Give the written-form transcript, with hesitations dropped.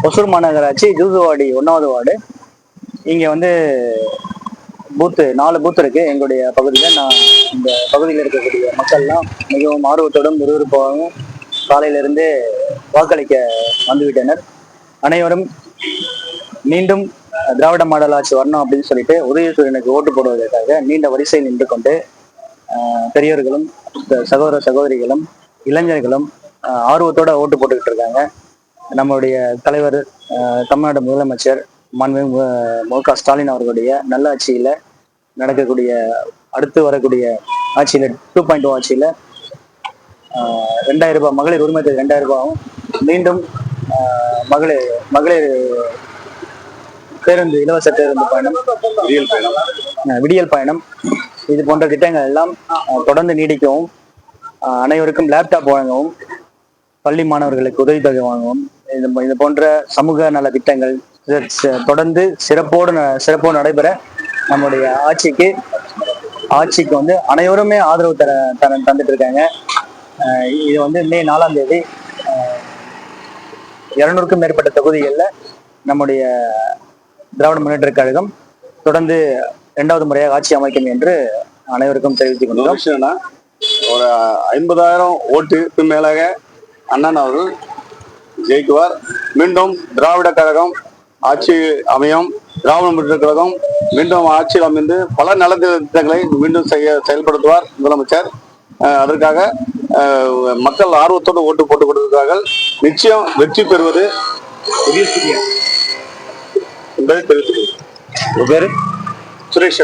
ஒசூர் மாநகராட்சி ஜூசுவாடி 1வது வார்டு. இங்க வந்து பூத்து 4 பூத் இருக்கு எங்களுடைய பகுதியில். நான் இந்த பகுதியில் இருக்கக்கூடிய மக்கள்லாம் மிகவும் ஆர்வத்தோடும் விறுவிறுப்பாகவும் காலையிலிருந்து வாக்களிக்க வந்துவிட்டனர். அனைவரும் மீண்டும் திராவிட மாடல் ஆட்சி வரணும் அப்படின்னு சொல்லிட்டு உதயசூரியனுக்கு ஓட்டு போடுவதற்காக நீண்ட வரிசை நின்று கொண்டு பெரியவர்களும் சகோதர சகோதரிகளும் இளைஞர்களும் ஆர்வத்தோட ஓட்டு போட்டுக்கிட்டு இருக்காங்க. நம்மளுடைய தலைவர் தமிழ்நாடு முதலமைச்சர் மாண்புமிகு மு.க. ஸ்டாலின் அவர்களுடைய நல்ல ஆட்சியில நடக்கக்கூடிய அடுத்து வரக்கூடிய ஆட்சியில 2.0 ஆட்சியில 2000 ரூபாய் மகளிர் உரிமை தொகை 2000 ரூபாயும், மீண்டும் மகளிர் பேருந்து இலவச பேருந்து பயணம், விடியல் பயணம், இது போன்ற திட்டங்கள் எல்லாம் தொடர்ந்து நீடிக்கவும், அனைவருக்கும் லேப்டாப் வழங்கவும், பள்ளி மாணவர்களுக்கு உதவித்தொகை வாங்கவும், இது போன்ற சமூக நல திட்டங்கள் தொடர்ந்து சிறப்போடு நடைபெற நம்முடைய ஆட்சிக்கு வந்து அனைவருமே ஆதரவு தந்துட்டு இருக்காங்க. இது வந்து மே 4ஆம் தேதி 200க்கும் மேற்பட்ட தொகுதிகளில் நம்முடைய திராவிட முன்னேற்ற கழகம் தொடர்ந்து 2வது முறையாக ஆட்சி அமைக்கும் என்று அனைவருக்கும் தெரிவித்துக் கொண்டோம். ஒரு 50,000 ஓட்டுக்கு மேலாக அண்ணன் அவர்கள் ஜெயிக்குவார். மீண்டும் திராவிட கழகம் ஆட்சி அமையும். திராவிட முன்னேற்ற கழகம் மீண்டும் ஆட்சியில் அமைந்து பல நலத்திட்டங்களை மீண்டும் செயல்படுத்துவார் முதலமைச்சர். அதற்காக மக்கள் ஆர்வத்தோடு ஓட்டு போட்டுக் கொடுக்கிறார்கள். நிச்சயம் வெற்றி பெறுவது என்பதை தெரிவித்துக் கொள்கிறேன். சுரேஷ்.